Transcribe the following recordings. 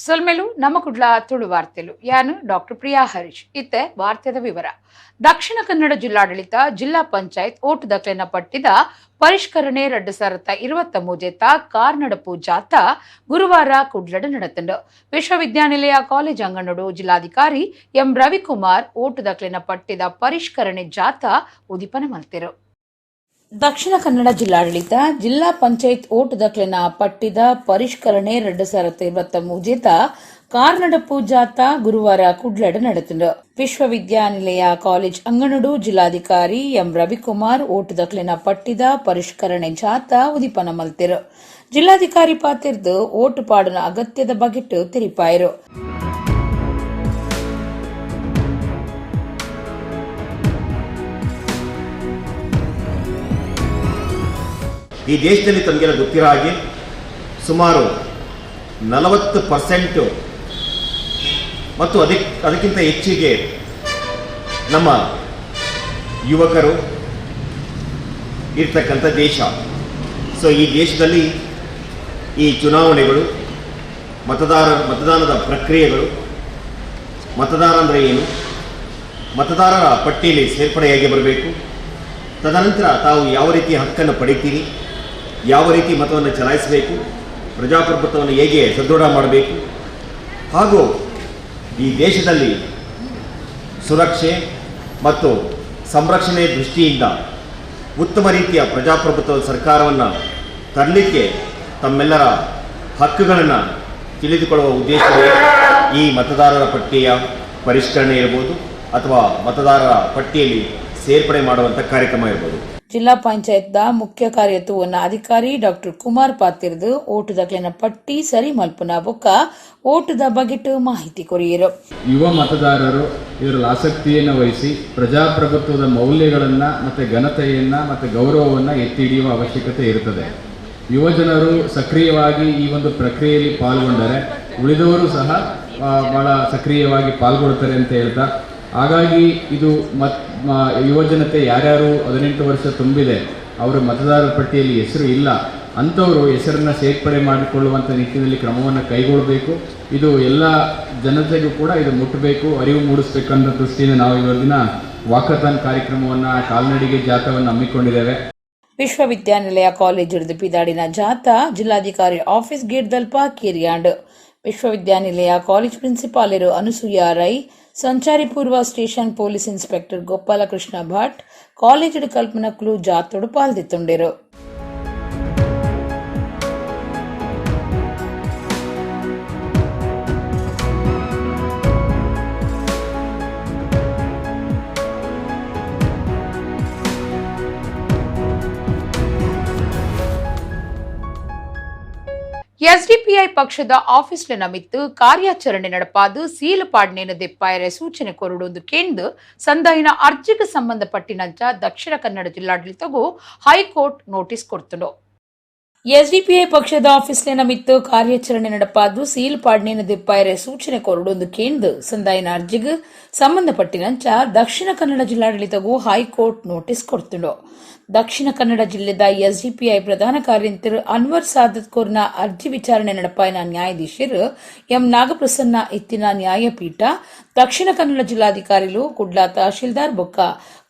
ಸೊಲ್ಮೆಲು ನಮ್ಮ ಕುಡ್ಲ ತುಳು ವಾರ್ತೆಲು ಯಾನು ಡಾಕ್ಟರ್ ಪ್ರಿಯಾ ಹರೀಶ್ ಇತ್ತೆ ವಾರ್ತೆದ ವಿವರ. ದಕ್ಷಿಣ ಕನ್ನಡ ಜಿಲ್ಲಾಡಳಿತ ಜಿಲ್ಲಾ ಪಂಚಾಯತ್ ಓಟು ದಕ್ಲೆನ ಪಟ್ಟಿದ ಪರಿಷ್ಕರಣೆ 2023 ಕಾರ್ನಡಪು ಜಾತ ಗುರುವಾರ ಕುಡ್ಲಡ್ ನಡೆತಂಡು. ವಿಶ್ವವಿದ್ಯಾನಿಲಯ ಕಾಲೇಜ್ ಅಂಗನಡು ಜಿಲ್ಲಾಧಿಕಾರಿ ಎಂ ರವಿಕುಮಾರ್ ಓಟು ದಕ್ಲೆನ ಪಟ್ಟಿದ ಪರಿಷ್ಕರಣೆ ಜಾತ ಉದಿಪನ ಮಲ್ತಿರು. ದಕ್ಷಿಣ ಕನ್ನಡ ಜಿಲ್ಲಾಡಳಿತ ಜಿಲ್ಲಾ ಪಂಚಾಯತ್ ಓಟು ದಕ್ಲೆನ ಪಟ್ಟಿದ ಪರಿಷ್ಕರಣೆ 2023 ಕಾರ್ನಡಪು ಜಾತ ಗುರುವಾರ ಕುಡ್ಲಡ್ ನಡೆತಂಡು. ವಿಶ್ವವಿದ್ಯಾನಿಲಯ ಕಾಲೇಜ್ ಅಂಗನಡು ಜಿಲ್ಲಾಧಿಕಾರಿ ಎಂ ರವಿಕುಮಾರ್ ಓಟು ದಕ್ಲೆನ ಪಟ್ಟಿದ ಪರಿಷ್ಕರಣೆ ಜಾತ ಉದಿಪನ ಮಲ್ತಿರು. ಜಿಲ್ಲಾಧಿಕಾರಿ ಪಾತಿರ್ದು ಓಟು ಪಾಡಿನ ಅಗತ್ಯದ ಬಗೆಟ್ ತಿರಿಪಾಯರು. ಈ ದೇಶದಲ್ಲಿ ತಮಗೆಲ್ಲ ಗೊತ್ತಿರೋ ಹಾಗೆ ಸುಮಾರು 40% ಮತ್ತು ಅದಕ್ಕಿಂತ ಹೆಚ್ಚಿಗೆ ನಮ್ಮ ಯುವಕರು ಇರ್ತಕ್ಕಂಥ ದೇಶ. ಸೊ ಈ ದೇಶದಲ್ಲಿ ಈ ಚುನಾವಣೆಗಳು, ಮತದಾನದ ಪ್ರಕ್ರಿಯೆಗಳು, ಮತದಾರ ಅಂದರೆ ಏನು, ಮತದಾರರ ಪಟ್ಟಿಯಲ್ಲಿ ಸೇರ್ಪಡೆಯಾಗಿ ಬರಬೇಕು, ತದನಂತರ ತಾವು ಯಾವ ರೀತಿ ಹಕ್ಕನ್ನು ಪಡಿತೀರಿ, ಯಾವ ರೀತಿ ಮತವನ್ನು ಚಲಾಯಿಸಬೇಕು, ಪ್ರಜಾಪ್ರಭುತ್ವವನ್ನು ಹೇಗೆ ಸದೃಢ ಮಾಡಬೇಕು, ಹಾಗೂ ಈ ದೇಶದಲ್ಲಿ ಸುರಕ್ಷೆ ಮತ್ತು ಸಂರಕ್ಷಣೆ ದೃಷ್ಟಿಯಿಂದ ಉತ್ತಮ ರೀತಿಯ ಪ್ರಜಾಪ್ರಭುತ್ವದ ಸರ್ಕಾರವನ್ನು ತರಲಿಕ್ಕೆ ತಮ್ಮೆಲ್ಲರ ಹಕ್ಕುಗಳನ್ನು ತಿಳಿದುಕೊಳ್ಳುವ ಉದ್ದೇಶವೇ ಈ ಮತದಾರರ ಪಟ್ಟಿಯ ಪರಿಷ್ಕರಣೆ ಇರಬಹುದು ಅಥವಾ ಮತದಾರರ ಪಟ್ಟಿಯಲ್ಲಿ ಸೇರ್ಪಡೆ ಮಾಡುವಂಥ ಕಾರ್ಯಕ್ರಮ ಇರಬಹುದು. ಜಿಲ್ಲಾ ಪಂಚಾಯತ್ ಮುಖ್ಯ ಕಾರ್ಯತ್ವನ ಅಧಿಕಾರಿ ಡಾಕ್ಟರ್ ಕುಮಾರ್ ಪಾತಿರ್ದು ಓಟು ದಕ್ಲೆನ ಪಟ್ಟಿ ಸರಿ ಮಲ್ಪುನ ಬೊಕ್ಕ ಓಟುದ ಬಗೆಟ್ ಮಾಹಿತಿ ಕೊರಿಯರು. ಯುವ ಮತದಾರರು ಇದರಲ್ಲಿ ಆಸಕ್ತಿಯನ್ನು ವಹಿಸಿ ಪ್ರಜಾಪ್ರಭುತ್ವದ ಮೌಲ್ಯಗಳನ್ನು ಮತ್ತು ಘನತೆಯನ್ನು ಮತ್ತು ಗೌರವವನ್ನು ಎತ್ತಿ ಹಿಡಿಯುವ ಅವಶ್ಯಕತೆ ಇರುತ್ತದೆ. ಯುವ ಜನರು ಸಕ್ರಿಯವಾಗಿ ಈ ಒಂದು ಪ್ರಕ್ರಿಯೆಯಲ್ಲಿ ಪಾಲ್ಗೊಂಡರೆ ಉಳಿದವರು ಸಹ ಬಹಳ ಸಕ್ರಿಯವಾಗಿ ಪಾಲ್ಗೊಳ್ತಾರೆ ಅಂತ ಹೇಳ್ತಾ, ಹಾಗಾಗಿ ಇದು ಯುವಜನತೆ ಯಾರ್ಯಾರು 18 ವರ್ಷ ತುಂಬಿದೆ ಅವರು ಮತದಾರರ ಪಟ್ಟಿಯಲ್ಲಿ ಹೆಸರು ಇಲ್ಲ ಅಂಥವರು ಹೆಸರನ್ನು ಸೇರ್ಪಡೆ ಮಾಡಿಕೊಳ್ಳುವಂಥ ನಿಟ್ಟಿನಲ್ಲಿ ಕ್ರಮವನ್ನು ಕೈಗೊಳ್ಳಬೇಕು. ಇದು ಎಲ್ಲ ಜನತೆಗೂ ಕೂಡ ಇದು ಮುಟ್ಟಬೇಕು, ಅರಿವು ಮೂಡಿಸಬೇಕನ್ನೋ ದೃಷ್ಟಿಯಿಂದ ನಾವು ಇವತ್ತಿನ ವಾಕಥಾನ್ ಕಾರ್ಯಕ್ರಮವನ್ನು, ಕಾಲ್ನಡಿಗೆ ಜಾಥಾವನ್ನು ಹಮ್ಮಿಕೊಂಡಿದ್ದೇವೆ. ವಿಶ್ವವಿದ್ಯಾನಿಲಯ ಕಾಲೇಜ್ ಉಡುಪಿ ದಾಡಿನ ಜಾಥಾ ಜಿಲ್ಲಾಧಿಕಾರಿ ಆಫೀಸ್ ಗೇಟ್ ದಲ್ಪ ಕಿರಿಯಾಂಡ್. ವಿಶ್ವವಿದ್ಯಾನಿಲಯ ಕಾಲೇಜ್ ಪ್ರಿನ್ಸಿಪಾಲರು ಅನುಸೂಯ ರೈ, ಸಂಚಾರಿ ಪೂರ್ವ station police inspector Gopalakrishna Bhat, college ಕಲ್ಪನಕ್ಲು ಜಾತೋಡು ಪಾಲ್ದಿತ್ತುಂಡರು. ಎಸ್ಡಿಪಿಐ ಪಕ್ಷದ ಆಫೀಸ್ಲ ನಮಿತ್ತು ಕಾರ್ಯಾಚರಣೆ ನಡಪಾದು ಸೀಲು ಪಾಡ್ನೇನ ದೆಪ್ಪಾಯರೆ ಸೂಚನೆ ಕೊರಡೊಂದು ಕೇಂದ್ರ ಸಂದಾಯಿನ ಅರ್ಜಿಗೆ ಸಂಬಂಧಪಟ್ಟಿನಂಚ Dakshina Kannada ಜಿಲ್ಲಾಡಳಿತಗೂ high court notice ಕೊಡ್ತುಂಡು. SDPI ಪಕ್ಷದ ಆಫೀಸ್ಲ ನಮಿತ್ತು ಕಾರ್ಯಾಚರಣೆ ನಡಪಾದು ಸೀಲು ಪಾಡ್ನೇನ ದೆಪ್ಪಾಯರೆ ಸೂಚನೆ ಕೊರಡೊಂದು ಕೇಂದ್ರ ಸಂದಾಯಿನ ಅರ್ಜಿಗೆ ಸಂಬಂಧಪಟ್ಟಿನಂಚ ದಕ್ಷಿಣ ಕನ್ನಡ ಜಿಲ್ಲಾಡಳಿತಗೂ ಹೈಕೋರ್ಟ್ ನೋಟಿಸ್ ಕೊಡ್ತುಂಡು. ದಕ್ಷಿಣ ಕನ್ನಡ ಜಿಲ್ಲೆದ ಎಸ್ಡಿಪಿಐ ಪ್ರಧಾನ ಕಾರ್ಯಂತರ ಅನ್ವರ್ ಸಾದತ್ ಕೋರ್ನ ಅರ್ಜಿ ವಿಚಾರಣೆ ನಡಪಾಯಿನ ನ್ಯಾಯಾಧೀಶರು ಎಂ ನಾಗಪ್ರಸನ್ನ ಇತ್ತಿನ ನ್ಯಾಯಪೀಠ ದಕ್ಷಿಣ ಕನ್ನಡ ಜಿಲ್ಲಾಧಿಕಾರಿಲು ಕುಡ್ಲಾ ತಹಶೀಲ್ದಾರ್ ಬೊಕ್ಕ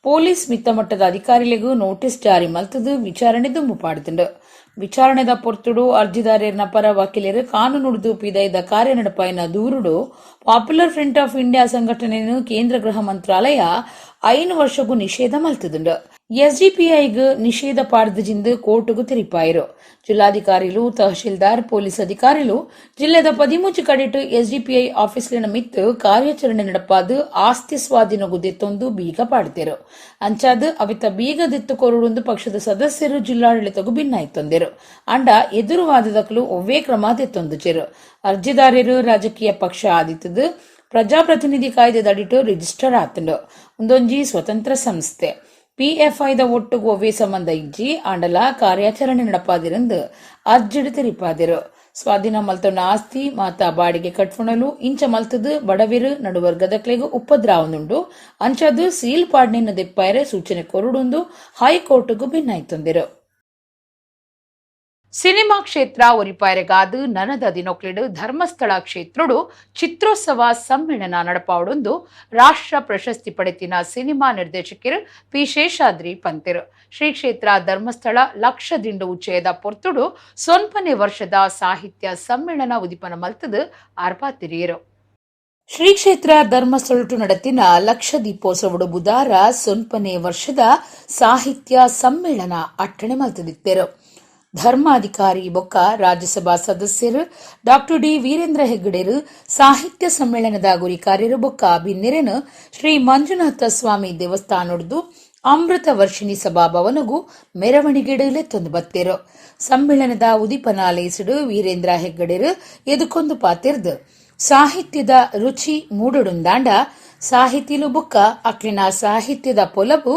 ಪೊಲೀಸ್ ಮಿತ್ತಮಟ್ಟದ ಅಧಿಕಾರಿಗಳಿಗೂ ನೋಟಿಸ್ ಜಾರಿ ಮಲ್ತದು ವಿಚಾರಣೆ ದುಂಬು ಪಾಡಿತುಂಡು. ವಿಚಾರಣೆದ ಪೊರ್ತುಡು ಅರ್ಜಿದಾರರ ಪರ ವಕೀಲರು ಕಾನೂನು ಉಡುಪಿದ ಕಾರ್ಯ ನಡಪಾಯಿನ ದೂರುಡು ಪಾಪ್ಯುಲರ್ ಫ್ರಂಟ್ ಆಫ್ ಇಂಡಿಯಾ ಸಂಘಟನೆಯನ್ನು ಕೇಂದ್ರ ಗೃಹ ಮಂತ್ರಾಲಯ 5 ವರ್ಷಗೂ ನಿಷೇಧ ಮಲ್ತದುಂಡು. ಎಸ್ಡಿಪಿಐಗೆ ನಿಷೇಧ ಪಾಡ್ದಜಿಂದು ಕೋರ್టుಗೂ ತಿರಿಪಾಯರು. ಜಿಲ್ಲಾಧಿಕಾರಿಲು ತಹಶೀಲ್ದಾರ್ ಪೊಲೀಸ್ ಅಧಿಕಾರಿಲು ಜಿಲ್ಲೆದ 13 ಕಡೆಟ್ ಎಸ್ಡಿಪಿಐ ಆಫೀಸ್ಲಿನ ಮಿತ್ತು ಕಾರ್ಯಾಚರಣೆ ನಡಪಾದು ಆಸ್ತಿ ಸ್ವಾಧೀನಗೂ ದೆತ್ತೊಂದು ಬೀಗ ಪಾಡ್ತೇರು. ಅಂಚಾದ ಅವಿತ ಬೀಗ ದೆತ್ತು ಕೊರಡೊಂದು ಪಕ್ಷದ ಸದಸ್ಯರು ಜಿಲ್ಲಾಡಳಿತಗೂ ಭಿನ್ನಾಯ್ತೊಂದರು. ಅಂಡ ಎದುರುವಾದದಕ್ಕಲು ಒವ್ವೇ ಕ್ರಮ ದೆತ್ತೊಂದುಚೆರು. ಅರ್ಜಿದಾರರು ರಾಜಕೀಯ ಪಕ್ಷ ಆದಿತ್ತದು ಪ್ರಜಾಪ್ರತಿನಿಧಿ ಕಾಯ್ದೆದಡಿಟ್ಟು ರಿಜಿಸ್ಟರ್ ಆತಂಡು. ಒಂದೊಂಜಿ ಸ್ವತಂತ್ರ ಸಂಸ್ಥೆ ಪಿಎಫ್ಐದ ಒಟ್ಟುಗೂ ಒವ್ವೇ ಸಂಬಂಧ ಇಜ್ಜಿ ಆಂಡಲ ಕಾರ್ಯಾಚರಣೆ ನಡಪಾದಿರಂದು ಅರ್ಜಿಡು ತಿರಿಪಾದಿರು. ಸ್ವಾಧೀನ ಮಲ್ತೊಂಡ ಆಸ್ತಿ ಮಾತಾ ಬಾಡಿಗೆ ಕಟ್ಫೊಣಲು ಇಂಚ ಮಲ್ತದು ಬಡವಿರು ನಡುವರ್ಗದಕ್ಲೆಗೂ ಉಪದ್ರಾವನುಂಡು ಅಂಚದು ಸೀಲ್ ಪಾಡ್ನಿನ ದೆಪ್ಪಾಯರೆ ಸೂಚನೆ ಕೊರಡುಂದು ಹೈಕೋರ್ಟ್ಗೂ ಭಿನ್ನಾಯ್ತೊಂದಿರು. ಸಿನಿಮಾ ಕ್ಷೇತ್ರ ಒರಿಪಾಯರೆಗಾದು ನನದ ದಿನೊಕ್ಲೆಡು ಧರ್ಮಸ್ಥಳ ಕ್ಷೇತ್ರಡು ಚಿತ್ರೋತ್ಸವ ಸಮ್ಮೇಳನ ನಡಪಾವಡೊಂದು ರಾಷ್ಟ್ರ ಪ್ರಶಸ್ತಿ ಪಡೆತಿನ ಸಿನಿಮಾ ನಿರ್ದೇಶಕರು ಪಿ ಶೇಷಾದ್ರಿ ಪಂತಿರು ಶ್ರೀ ಕ್ಷೇತ್ರ ಧರ್ಮಸ್ಥಳ ಲಕ್ಷದಿಂಡು ಉಚ್ಚಯದ ಪೊರ್ತುಡು ಸೊನ್ಪನೆ ವರ್ಷದ ಸಾಹಿತ್ಯ ಸಮ್ಮೇಳನ ಉದಿಪನ ಮಲ್ತದು ಆರ್ಪಾತಿರಿಯರು ಶ್ರೀ ಕ್ಷೇತ್ರ ಧರ್ಮಸ್ಥಳಟು ನಡತಿನ ಲಕ್ಷ ದೀಪೋತ್ಸವಡು ಬುಧಾರ ಸೊನ್ಪನೆ ವರ್ಷದ ಸಾಹಿತ್ಯ ಸಮ್ಮೇಳನ ಅಟ್ಟಣೆ ಮಲ್ತದಿತ್ತೆರು ಧರ್ಮಾಧಿಕಾರಿ ಬೊಕ್ಕ ರಾಜ್ಯಸಭಾ ಸದಸ್ಯರು ಡಾಕ್ಟರ್ ಡಿ ವೀರೇಂದ್ರ ಹೆಗ್ಗಡೆರು ಸಾಹಿತ್ಯ ಸಮ್ಮೇಳನದ ಗುರಿ ಕಾರ್ಯರು ಬೊಕ್ಕ ಬಿನ್ನೆರೆನು ಶ್ರೀ ಮಂಜುನಾಥ ಸ್ವಾಮಿ ದೇವಸ್ಥಾನದ್ದು ಅಮೃತ ವರ್ಷಿಣಿ ಸಭಾಭವನಗೂ ಮೆರವಣಿಗೆಡಲೆ ತಂದು ಬತ್ತೆರು ಸಮ್ಮೇಳನದ ಉದಿಪನಾಲೇಸುಡು ವೀರೇಂದ್ರ ಹೆಗ್ಗಡೆರು ಎದುಕೊಂದು ಪಾತಿರ್ದು ಸಾಹಿತ್ಯದ ರುಚಿ ಮೂಡುಡುಂದಾಂಡ ಸಾಹಿತಿಲು ಬೊಕ್ಕ ಅಕ್ಲಿನ ಸಾಹಿತ್ಯದ ಪೊಲಬು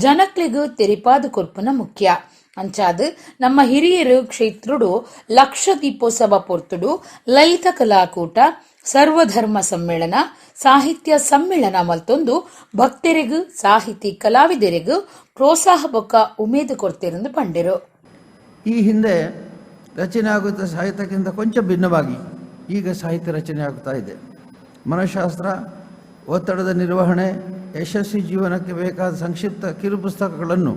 ಜನಕ್ಲಿಗೂ ತೆರಿಪಾದ ಕೊರ್ಪುನ ಮುಖ್ಯ ಅಂಚಾದು ನಮ್ಮ ಹಿರಿಯರು ಕ್ಷೇತ್ರುಡು ಲಕ್ಷ ದೀಪೋತ್ಸವ ಪೊರ್ತುಡು ಲಲಿತ ಕಲಾಕೂಟ ಸರ್ವಧರ್ಮ ಸಮ್ಮೇಳನ ಸಾಹಿತ್ಯ ಸಮ್ಮೇಳನ ಮಲ್ತೊಂದು ಭಕ್ತರಿಗೂ ಸಾಹಿತಿ ಕಲಾವಿದರಿಗೂ ಪ್ರೋತ್ಸಾಹ ಬೊಕ್ಕ ಉಮೇದು ಕೊಡ್ತಿರಂದು ಪಂಡಿರು. ಈ ಹಿಂದೆ ರಚನೆ ಆಗುತ್ತ ಸಾಹಿತ್ಯಕ್ಕಿಂತ ಕೊಂಚ ಭಿನ್ನವಾಗಿ ಈಗ ಸಾಹಿತ್ಯ ರಚನೆ ಆಗುತ್ತಾ ಇದೆ. ಮನಃಶಾಸ್ತ್ರ, ಒತ್ತಡದ ನಿರ್ವಹಣೆ, ಯಶಸ್ವಿ ಜೀವನಕ್ಕೆ ಬೇಕಾದ ಸಂಕ್ಷಿಪ್ತ ಕಿರು ಪುಸ್ತಕಗಳನ್ನು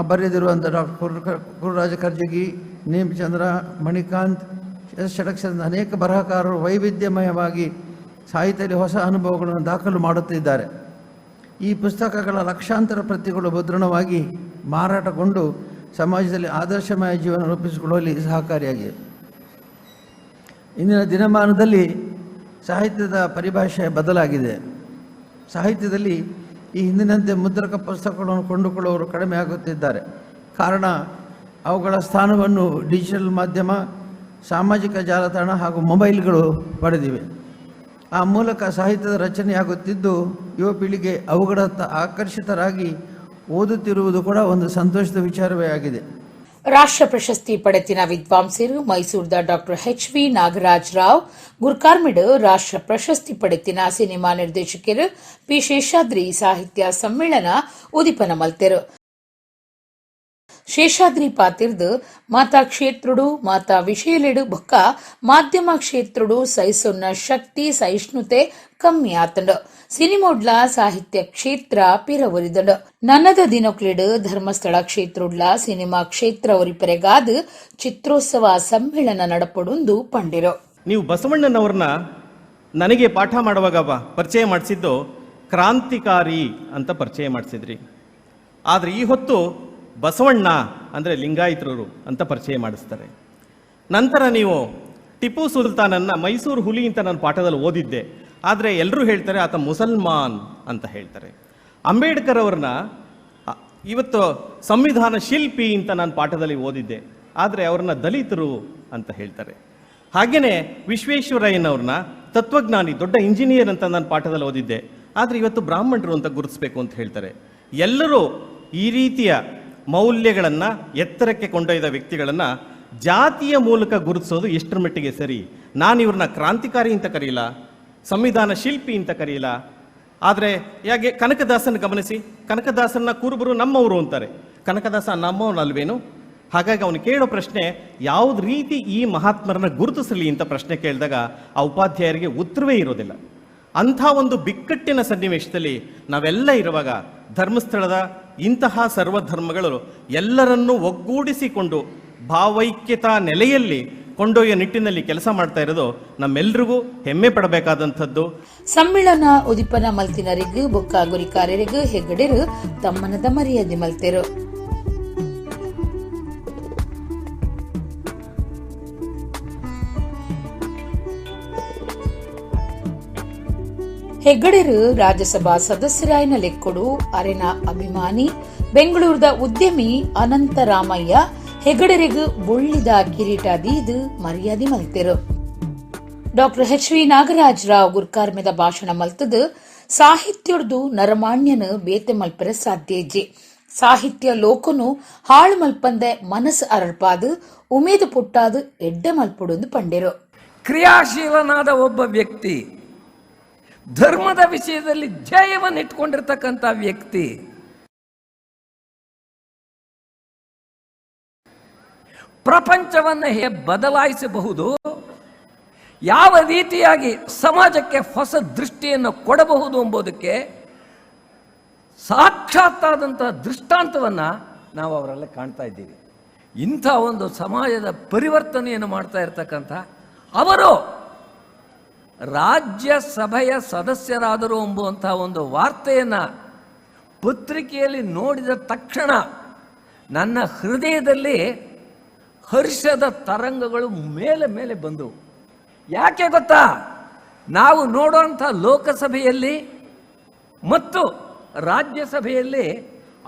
ಬರೆದಿರುವಂಥ ಡಾಕ್ಟರ್ ಗುರುರಾಜ ಕರ್ಜಗಿ, ನೇಮಚಂದ್ರ, ಮಣಿಕಾಂತ್, ಎಸ್ ಷಡಕ್ಷರದ ಅನೇಕ ಬರಹಕಾರರು ವೈವಿಧ್ಯಮಯವಾಗಿ ಸಾಹಿತ್ಯದಲ್ಲಿ ಹೊಸ ಅನುಭವಗಳನ್ನು ದಾಖಲು ಮಾಡುತ್ತಿದ್ದಾರೆ. ಈ ಪುಸ್ತಕಗಳ ಲಕ್ಷಾಂತರ ಪ್ರತಿಗಳು ಮುದ್ರಣವಾಗಿ ಮಾರಾಟಗೊಂಡು ಸಮಾಜದಲ್ಲಿ ಆದರ್ಶಮಯ ಜೀವನ ರೂಪಿಸಿಕೊಳ್ಳುವಲ್ಲಿ ಸಹಕಾರಿಯಾಗಿದೆ. ಇಂದಿನ ದಿನಮಾನದಲ್ಲಿ ಸಾಹಿತ್ಯದ ಪರಿಭಾಷೆ ಬದಲಾಗಿದೆ. ಸಾಹಿತ್ಯದಲ್ಲಿ ಈ ಹಿಂದಿನಂತೆ ಮುದ್ರಕ ಪುಸ್ತಕಗಳನ್ನು ಕೊಂಡುಕೊಳ್ಳುವವರು ಕಡಿಮೆ ಆಗುತ್ತಿದ್ದಾರೆ. ಕಾರಣ ಅವುಗಳ ಸ್ಥಾನವನ್ನು ಡಿಜಿಟಲ್ ಮಾಧ್ಯಮ, ಸಾಮಾಜಿಕ ಜಾಲತಾಣ ಹಾಗೂ ಮೊಬೈಲ್ಗಳು ಪಡೆದಿವೆ. ಆ ಮೂಲಕ ಸಾಹಿತ್ಯದ ರಚನೆಯಾಗುತ್ತಿದ್ದು ಯುವ ಪೀಳಿಗೆ ಅವುಗಳತ್ತ ಆಕರ್ಷಿತರಾಗಿ ಓದುತ್ತಿರುವುದು ಕೂಡ ಒಂದು ಸಂತೋಷದ ವಿಚಾರವೇ ಆಗಿದೆ. ರಾಷ್ಟ್ರ ಪ್ರಶಸ್ತಿ ಪಡೆತಿನ ವಿದ್ವಾಂಸರು ಮೈಸೂರದ doctor H V Nagaraj Rao ಗುರ್ಕಾರ್ಮಿಡ್ ರಾಷ್ಟ್ರ ಪ್ರಶಸ್ತಿ ಪಡೆತಿನ ಸಿನಿಮಾ ನಿರ್ದೇಶಕರು ಪಿ ಶೇಷಾದ್ರಿ ಸಾಹಿತ್ಯ ಸಮ್ಮೇಳನ ಉದಿಪನ ಮಲ್ತೆರು. ಶೇಷಾದ್ರಿ ಪಾತಿರ್ದು ಮಾತಾ ಕ್ಷೇತ್ರುಡು ಮಾತಾ ವಿಷಯಲೆಡು ಬೊಕ್ಕ ಮಾಧ್ಯಮ ಕ್ಷೇತ್ರುಡು ಸಹಿಸೊನ್ನ ಶಕ್ತಿ ಸಹಿಷ್ಣುತೆ ಕಮ್ಮಿ ಆತಂಡು ಸಿನಿಮೋಡ್ಲ ಸಾಹಿತ್ಯ ಕ್ಷೇತ್ರ ಪಿರವರಿದಂಡು ನನ್ನದ ದಿನೊಕ್ಲೆಡು ಧರ್ಮಸ್ಥಳ ಕ್ಷೇತ್ರುಡ್ಲ ಸಿನಿಮಾ ಕ್ಷೇತ್ರ ಒರಿಪರೆಗಾದು ಚಿತ್ರೋತ್ಸವ ಸಮ್ಮೇಳನ ನಡಪಡುಂದು ಪಂಡಿರು. ನೀವು ಬಸವಣ್ಣನವ್ರನ್ನ ನನಗೆ ಪಾಠ ಮಾಡುವಾಗ ಪರಿಚಯ ಮಾಡಿಸಿದ್ದು ಕ್ರಾಂತಿಕಾರಿ ಅಂತ ಪರಿಚಯ ಮಾಡಿಸಿದ್ರಿ. ಆದರೆ ಈ ಹೊತ್ತು ಬಸವಣ್ಣ ಅಂದರೆ ಲಿಂಗಾಯತರು ಅಂತ ಪರಿಚಯ ಮಾಡಿಸ್ತಾರೆ. ನಂತರ ನೀವು ಟಿಪ್ಪು ಸುಲ್ತಾನನ್ನ ಮೈಸೂರು ಹುಲಿ ಅಂತ ನಾನು ಪಾಠದಲ್ಲಿ ಓದಿದ್ದೆ, ಆದರೆ ಎಲ್ಲರೂ ಹೇಳ್ತಾರೆ ಆತ ಮುಸಲ್ಮಾನ್ ಅಂತ ಹೇಳ್ತಾರೆ. ಅಂಬೇಡ್ಕರ್ ಅವ್ರನ್ನ ಇವತ್ತು ಸಂವಿಧಾನ ಶಿಲ್ಪಿ ಅಂತ ನಾನು ಪಾಠದಲ್ಲಿ ಓದಿದ್ದೆ, ಆದರೆ ಅವ್ರನ್ನ ದಲಿತರು ಅಂತ ಹೇಳ್ತಾರೆ. ಹಾಗೆಯೇ ವಿಶ್ವೇಶ್ವರಯ್ಯನವ್ರನ್ನ ತತ್ವಜ್ಞಾನಿ, ದೊಡ್ಡ ಇಂಜಿನಿಯರ್ ಅಂತ ನಾನು ಪಾಠದಲ್ಲಿ ಓದಿದ್ದೆ, ಆದರೆ ಇವತ್ತು ಬ್ರಾಹ್ಮಣರು ಅಂತ ಗುರುತಿಸ್ಬೇಕು ಅಂತ ಹೇಳ್ತಾರೆ. ಎಲ್ಲರೂ ಈ ರೀತಿಯ ಮೌಲ್ಯಗಳನ್ನು ಎತ್ತರಕ್ಕೆ ಕೊಂಡೊಯ್ದ ವ್ಯಕ್ತಿಗಳನ್ನು ಜಾತಿಯ ಮೂಲಕ ಗುರುತಿಸೋದು ಎಷ್ಟರ ಮಟ್ಟಿಗೆ ಸರಿ? ನಾನು ಇವ್ರನ್ನ ಕ್ರಾಂತಿಕಾರಿ ಅಂತ ಕರೀಲ, ಸಂವಿಧಾನ ಶಿಲ್ಪಿ ಅಂತ ಕರೀಲ. ಆದರೆ ಯಾಕೆ ಕನಕದಾಸನ ಗಮನಿಸಿ, ಕನಕದಾಸನ ಕುರುಬರು ನಮ್ಮವರು ಅಂತಾರೆ, ಕನಕದಾಸ ನಮ್ಮವನಲ್ವೇನು? ಹಾಗಾಗಿ ಅವನು ಕೇಳೋ ಪ್ರಶ್ನೆ ಯಾವ್ದು ರೀತಿ ಈ ಮಹಾತ್ಮರನ್ನ ಗುರುತಿಸಲಿ ಅಂತ ಪ್ರಶ್ನೆ ಕೇಳಿದಾಗ ಆ ಉಪಾಧ್ಯಾಯರಿಗೆ ಉತ್ತರವೇ ಇರೋದಿಲ್ಲ. ಅಂಥ ಒಂದು ಬಿಕ್ಕಟ್ಟಿನ ಸನ್ನಿವೇಶದಲ್ಲಿ ನಾವೆಲ್ಲ ಇರುವಾಗ ಧರ್ಮಸ್ಥಳದ ಇಂತಹ ಸರ್ವಧರ್ಮಗಳು ಎಲ್ಲರನ್ನೂ ಒಗ್ಗೂಡಿಸಿಕೊಂಡು ಭಾವೈಕ್ಯತಾ ನೆಲೆಯಲ್ಲಿ ಕೊಂಡೊಯ್ಯ ನಿಟ್ಟಿನಲ್ಲಿ ಕೆಲಸ ಮಾಡ್ತಾ ಇರೋದು ನಮ್ಮೆಲ್ರಿಗೂ ಹೆಮ್ಮೆ ಪಡಬೇಕಾದಂಥದ್ದು. ಸಮ್ಮೇಳನ ಉದಿಪನ ಮಲ್ತಿನರಿಗೂ ಬೊಕ್ಕ ಗುರಿಕಾರರಿಗೂ ಹೆಗ್ಗಡೆರು ತಮ್ಮನದ ಮರ್ಯಾದೆ ಮಲ್ತೆರು. ಹೆಗ್ಗಡೆರು ರಾಜ್ಯಸಭಾ ಸದಸ್ಯರಾಯನ ಲೆಕ್ಕೊಡು ಅರೆನ ಅಭಿಮಾನಿ ಬೆಂಗಳೂರದ ಉದ್ಯಮಿ ಅನಂತರಾಮಯ್ಯ ಹೆಗ್ಗಡೆರಿಗೂ ಬೊಳ್ಳಿದ ಕಿರೀಟದೀದು ಮರ್ಯಾದೆ ಮಲ್ತೆರು. Doctor H V Nagaraj Rao ಗುರ್ಕಾರ್ಮೆದ ಭಾಷಣ ಮಲ್ತದು ಸಾಹಿತ್ಯರ್ದು ನರಮಾಣ್ಯನು ಬೇತೆ ಮಲ್ಪರೆ ಸಾಧ್ಯಜೆ ಸಾಹಿತ್ಯ ಲೋಕನು ಹಾಳು ಮಲ್ಪಂದೆ ಮನಸ್ಸು ಅರಳ್ಪಾದು ಉಮೇದು ಪುಟ್ಟಾದು ಎಡ್ಡೆ ಮಲ್ಪುಡು ಪಂಡೆರು. ಕ್ರಿಯಾಶೀಲನಾದ ಒಬ್ಬ ವ್ಯಕ್ತಿ, ಧರ್ಮದ ವಿಷಯದಲ್ಲಿ ಜಯವನ್ನು ಇಟ್ಕೊಂಡಿರ್ತಕ್ಕಂಥ ವ್ಯಕ್ತಿ, ಪ್ರಪಂಚವನ್ನು ಹೇಗೆ ಬದಲಾಯಿಸಬಹುದು, ಯಾವ ರೀತಿಯಾಗಿ ಸಮಾಜಕ್ಕೆ ಹೊಸ ದೃಷ್ಟಿಯನ್ನು ಕೊಡಬಹುದು ಎಂಬುದಕ್ಕೆ ಸಾಕ್ಷಾತ್ತಾದಂಥ ದೃಷ್ಟಾಂತವನ್ನು ನಾವು ಅವರಲ್ಲಿ ಕಾಣ್ತಾ ಇದ್ದೀವಿ. ಇಂಥ ಒಂದು ಸಮಾಜದ ಪರಿವರ್ತನೆಯನ್ನು ಮಾಡ್ತಾ ಇರ್ತಕ್ಕಂಥ ಅವರು ರಾಜ್ಯಸಭೆಯ ಸದಸ್ಯರಾದರು ಎಂಬುವಂಥ ಒಂದು ವಾರ್ತೆಯನ್ನು ಪತ್ರಿಕೆಯಲ್ಲಿ ನೋಡಿದ ತಕ್ಷಣ ನನ್ನ ಹೃದಯದಲ್ಲಿ ಹರ್ಷದ ತರಂಗಗಳು ಮೇಲೆ ಮೇಲೆ ಬಂದವು. ಯಾಕೆ ಗೊತ್ತಾ? ನಾವು ನೋಡುವಂಥ ಲೋಕಸಭೆಯಲ್ಲಿ ಮತ್ತು ರಾಜ್ಯಸಭೆಯಲ್ಲಿ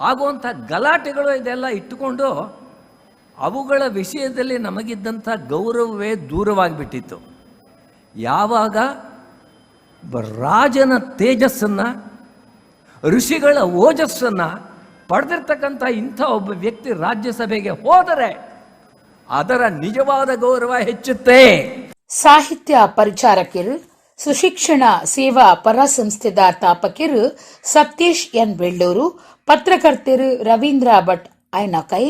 ಆಗುವಂಥ ಗಲಾಟೆಗಳು ಇದೆಲ್ಲ ಇಟ್ಟುಕೊಂಡು ಅವುಗಳ ವಿಷಯದಲ್ಲಿ ನಮಗಿದ್ದಂಥ ಗೌರವವೇ ದೂರವಾಗಿಬಿಟ್ಟಿತ್ತು. ಯಾವಾಗ ರಾಜನ ತೇಜಸ್ಸನ್ನು, ಋಷಿಗಳ ಓಜಸ್ಸನ್ನು ಪಡೆದಿರ್ತಕ್ಕಂಥ ಇಂಥ ಒಬ್ಬ ವ್ಯಕ್ತಿ ರಾಜ್ಯಸಭೆಗೆ ಹೋದರೆ ಅದರ ನಿಜವಾದ ಗೌರವ ಹೆಚ್ಚುತ್ತೆ. ಸಾಹಿತ್ಯ ಪರಿಚಾರಕರು, ಸುಶಿಕ್ಷಣ ಸೇವಾ ಪರ ಸಂಸ್ಥೆದ ತಾಪಕರು ಸತೀಶ್ ಎನ್ ಬೆಳ್ಳೂರು, ಪತ್ರಕರ್ತರು ರವೀಂದ್ರ ಭಟ್ ಐನಕೈ,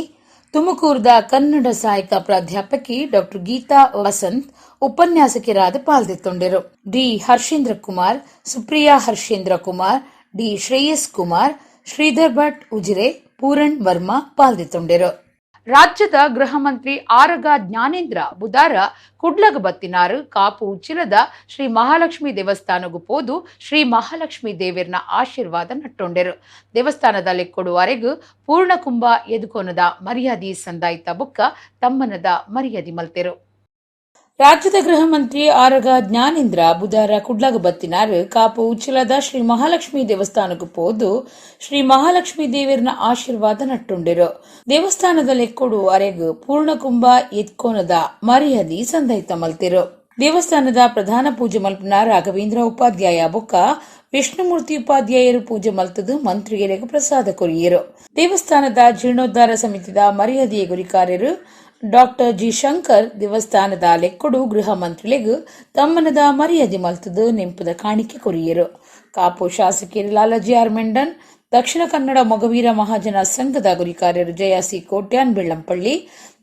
ತುಮಕೂರದ ಕನ್ನಡ ಸಾಹಿತ್ಯ ಪ್ರಾಧ್ಯಾಪಕಿ ಡಾಕ್ಟರ್ ಗೀತಾ ವಸಂತ್ ಉಪನ್ಯಾಸಕರಾದ ಪಾಲ್ಗೊಂಡಿದ್ದರು. ಡಿ ಹರ್ಷೇಂದ್ರ ಕುಮಾರ್, ಸುಪ್ರಿಯಾ ಹರ್ಷೇಂದ್ರ ಕುಮಾರ್, ಡಿ ಶ್ರೇಯಸ್ ಕುಮಾರ್, ಶ್ರೀಧರ್ ಭಟ್ ಉಜಿರೆ, ಪೂರಣ್ ವರ್ಮಾ ಪಾಲ್ಗೊಂಡಿದ್ದರು. ರಾಜ್ಯದ ಗೃಹ ಮಂತ್ರಿ ಆರಗ ಜ್ಞಾನೇಂದ್ರ ಬುಧಾರ ಕುಡ್ಲಗ ಬತ್ತಿನಾರು ಕಾಪು ಉಚ್ಚಿಲದ ಶ್ರೀ ಮಹಾಲಕ್ಷ್ಮಿ ದೇವಸ್ಥಾನಗೂ ಪೋದು ಶ್ರೀ ಮಹಾಲಕ್ಷ್ಮಿ ದೇವಿರ್ನ ಆಶೀರ್ವಾದ ನಟ್ಟೊಂಡೆರು. ದೇವಸ್ಥಾನದಲ್ಲಿ ಕೊಡುವರೆಗೂ ಪೂರ್ಣ ಕುಂಭ ಎದುಕೋನದ ಮರ್ಯಾದಿ ಸಂದಾಯಿತ ಬುಕ್ಕ ತಮ್ಮನದ ಮರ್ಯಾದಿ ಮಲ್ತೆರು. ರಾಜ್ಯದ ಗೃಹ ಮಂತ್ರಿ ಆರಗ ಜ್ಞಾನೇಂದ್ರ ಬುಧಾರ ಕುಡ್ಲಗ ಬತ್ತಿನಾರು ಕಾಪು ಉಚ್ಚಿಲದ ಶ್ರೀ ಮಹಾಲಕ್ಷ್ಮಿ ದೇವಸ್ಥಾನಕ್ಕೂ ಪೋದು ಶ್ರೀ ಮಹಾಲಕ್ಷ್ಮಿ ದೇವಿರ್ನ ಆಶೀರ್ವಾದ ನಟ್ಟುಂಡಿರು. ದೇವಸ್ಥಾನದಲ್ಲಿ ಕೊಡುವರೆಗೂ ಪೂರ್ಣ ಕುಂಭ ಎತ್ಕೋನದ ಮರ್ಯಾದಿ ಸಂದಾಯಿತ ಮಲ್ತಿರು. ದೇವಸ್ಥಾನದ ಪ್ರಧಾನ ಪೂಜೆ ಮಲ್ಪನ ರಾಘವೇಂದ್ರ ಉಪಾಧ್ಯಾಯ ಬೊಕ್ಕ ವಿಷ್ಣುಮೂರ್ತಿ ಉಪಾಧ್ಯಾಯರು ಪೂಜೆ ಮಲ್ತದು ಮಂತ್ರಿಯರಿಗೂ ಪ್ರಸಾದ ಕೊರಿಯರು. ದೇವಸ್ಥಾನದ ಜೀರ್ಣೋದ್ಧಾರ ಸಮಿತಿದ ಮರ್ಯಾದೆಯ ಗುರಿಕಾರ್ಯರು ಡಾಕ್ಟರ್ ಜಿ ಶಂಕರ್ ದೇವಸ್ಥಾನದ ಲೆಕ್ಕಡು ಗೃಹ ಮಂತ್ರಿಗಳಿಗೂ ತಮ್ಮನದ ಮರ್ಯಾದೆ ಮಲ್ತದು ನೆಂಪದ ಕಾಣಿಕೆ ಕೊರಿಯರು. ಕಾಪು ಶಾಸಕರು ಲಾಲಾಜಿ ಆರ್ ಮೆಂಡನ್, ದಕ್ಷಿಣ ಕನ್ನಡ ಮೊಗವೀರ ಮಹಾಜನ ಸಂಘದ ಗುರಿಕಾರ್ಯರು ಜಯಸಿ ಕೋಟ್ಯಾನ್ ಬೆಳ್ಳಂಪಳ್ಳಿ,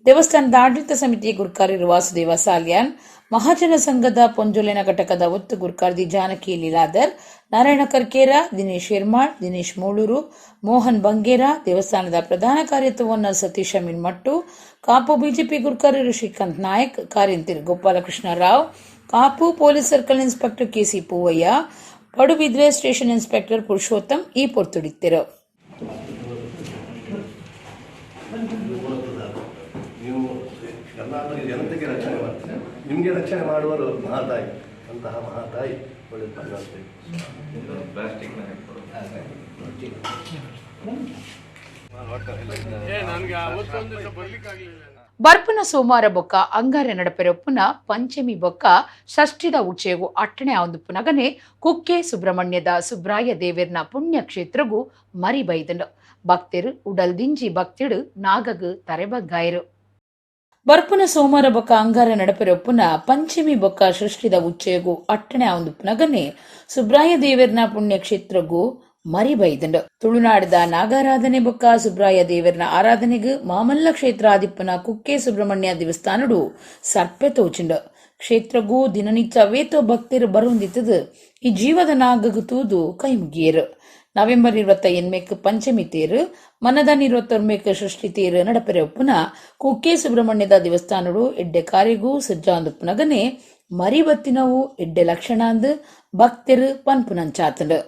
ದೇವಸ್ಥಾನದ ಆಡಳಿತ ಸಮಿತಿಯ ಗುರಿಕಾರ್ಯರು ವಾಸುದೇವ ಸಾಲ್ಯಾನ್, ಮಹಾಜನ ಸಂಘದ ಪೊಂಜೊಲೆನ ಘಟಕದ ಒತ್ತು ಗುರ್ಕಾರ್ದಿ ಜಾನಕಿ ಲೀಲಾಧರ್, ನಾರಾಯಣ ಕರ್ಕೇರ, ದಿನೇಶ್ ಹಿರ್ಮಾಳ್, ದಿನೇಶ್ ಮೂಳೂರು, ಮೋಹನ್ ಬಂಗೇರ, ದೇವಸ್ಥಾನದ ಪ್ರಧಾನ ಕಾರ್ಯತ್ವವನ್ನು ಸತೀಶ ಮಿನ್ಮಟ್ಟು, ಕಾಪು ಬಿಜೆಪಿ ಗುರ್ಕಾರ್ಯರು ಶ್ರೀಕಾಂತ್ ನಾಯಕ್, ಕಾರ್ಯಂತಿರು Gopalakrishna Rao, Kapu police circle inspector KC Poovaiah, Padubidri station inspector Purushottam ಈ ಪೊರ್ತುಡಿತ್ತಿರು. ಜನತೆಗೆ ರಕ್ಷಣೆ ಮಾಡ್ತಾರೆ, ನಿಮಗೆ ರಕ್ಷಣೆ ಮಾಡುವರು ಮಹಾತಾಯಿ, ಅಂತಹ ಮಹಾತಾಯಿ ಒಳ್ಳೆ ಬರ್ಪುನ ಸೋಮವಾರ ಬೊಕ್ಕ ಅಂಗಾರ ನಡಪೆರೊಪ್ಪುನ ಪಂಚಮಿ ಬೊಕ್ಕ ಷಷ್ಠಿದ ಉಚ್ಚೆಗೂ ಅಟ್ಟಣೆ ಆಂದು ಪುನಗನೆ ಕುಕ್ಕೆ ಸುಬ್ರಹ್ಮಣ್ಯದ ಸುಬ್ರಾಯ ದೇವಿರ್ನ ಪುಣ್ಯಕ್ಷೇತ್ರಗೂ ಮರಿ ಬೈದಂಡು ಭಕ್ತರು ಉಡಲ್ದಿಂಜಿ ಭಕ್ತಿಡು ನಾಗಗು ತರೆಬಗ್ಗಾಯರು. ಬರ್ಪುನ ಸೋಮವಾರ ಬೊಕ್ಕ ಅಂಗಾರ ನಡಪೆರೊಪ್ಪುನ ಪಂಚಮಿ ಬೊಕ್ಕ ಸೃಷ್ಟಿದ ಉಚ್ಚೆಗೂ ಅಟ್ಟಣೆ ಆಂದು ಪುನಗನೆ ಸುಬ್ರಾಯ ದೇವಿರ್ನ ಪುಣ್ಯಕ್ಷೇತ್ರಗೂ ಮರಿ ಬೈದಂಡು. ತುಳುನಾಡದ ನಾಗಾರಾಧನೆ ಬೊಕ್ಕ ಸುಬ್ರಾಯ ದೇವರ್ನ ಆರಾಧನೆಗೂ ಮಾಮಲ್ಲ ಕ್ಷೇತ್ರ ಆದಿಪ್ಪನ ಕುಕ್ಕೆ ಸುಬ್ರಹ್ಮಣ್ಯ ದೇವಸ್ಥಾನಡು ಸರ್ಪೆ ತೋಚುಂಡು. ಕ್ಷೇತ್ರಗೂ ದಿನನಿತ್ಯ ವೇತೋ ಭಕ್ತರು ಬರುಂದಿತ್ತದು ಈ ಜೀವದ ನಾಗಗು ತೂದು ಕೈ ಮುಗಿಯರು. ನವೆಂಬರ್ 28 ಪಂಚಮಿ ತೇರು, ಮನದಾನ 21 ಸೃಷ್ಟಿ ತೇರು ನಡಪೆರೊಪ್ಪುನ ಕುಕ್ಕೆ ಸುಬ್ರಹ್ಮಣ್ಯದ ದೇವಸ್ಥಾನಡು ಎಡ್ಡೆ ಕಾರ್ಯಗೂ ಸಜ್ಜಾಂದು ಪುನಗನೆ ಮರಿ ಬತ್ತಿನವು ಎಡ್ಡೆ ಲಕ್ಷಣ ಅಂದು ಭಕ್ತರು ಪನ್ಪುನಂಚಾತಂಡು.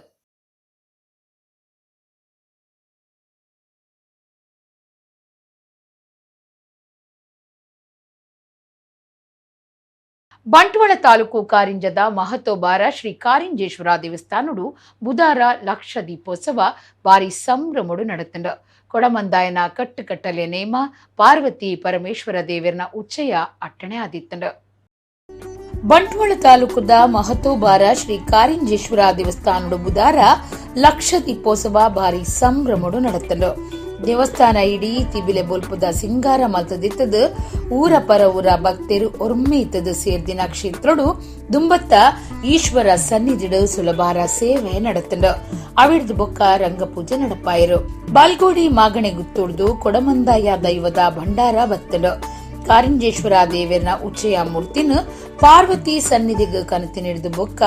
ಬಂಟ್ವಾಳ ತಾಲೂಕು ಕಾರಿಂಜದ ಮಹತೋಬಾರ ಶ್ರೀ ಕಾರಿಂಜೇಶ್ವರ ದೇವಸ್ಥಾನಡು ಬುಧಾರ ಲಕ್ಷ ದೀಪೋತ್ಸವ ಬಾರಿ ಸಂಭ್ರಮಡು ನಡೆತಂಡು. ಕೊಡಮಂದಾಯನ ಕಟ್ಟುಕಟ್ಟಲೆ ನೇಮ ಪಾರ್ವತಿ ಪರಮೇಶ್ವರ ದೇವರ್ನ ಉಚ್ಚಯ ಅಟ್ಟಣೆ ಆದಿತ್ತಂಡು. ಬಂಟ್ವಾಳ ತಾಲೂಕದ ಮಹತೋಬಾರ ಶ್ರೀ ಕಾರಿಂಜೇಶ್ವರ ದೇವಸ್ಥಾನಡು ಬುಧಾರ ಲಕ್ಷ ದೀಪೋತ್ಸವ ಬಾರಿ ಸಂಭ್ರಮಡು ನಡೆತಂಡು. ದೇವಸ್ಥಾನ ಇಡೀ ತಿಬಿಲೆ ಬೊಲ್ಪುದ ಸಿಂಗಾರ ಮಲ್ತದಿತ್ತದು ಊರ ಪರ ಊರ ಭಕ್ತರು ಒರ್ಮೆ ಇತ್ತದು ಸೇರ್ದಿನ ಕ್ಷೇತ್ರಡು ದುಂಬತ್ತ ಈಶ್ವರ ಸನ್ನಿಧಿಡು ಸುಲಭಾರ ಸೇವೆ ನಡೆತಂಡು. ಅವಿಡ್ದು ಬೊಕ್ಕ ರಂಗಪೂಜೆ ನಡಪಾಯರು. ಬಾಲ್ಗೋಡಿ ಮಾಗಣೆ ಗುತ್ತೊಡ್ದು ಕೊಡಮಂದಾಯ ದೈವದ ಭಂಡಾರ ಬತ್ತಂಡು. ಕಾರಿಂಜೇಶ್ವರ ದೇವೇರ್ನ ಉಚ್ಚಯ ಮೂರ್ತಿನ ಪಾರ್ವತಿ ಸನ್ನಿಧಿಗೆ ಕನತಿ ನೀಡಿದ ಬೊಕ್ಕ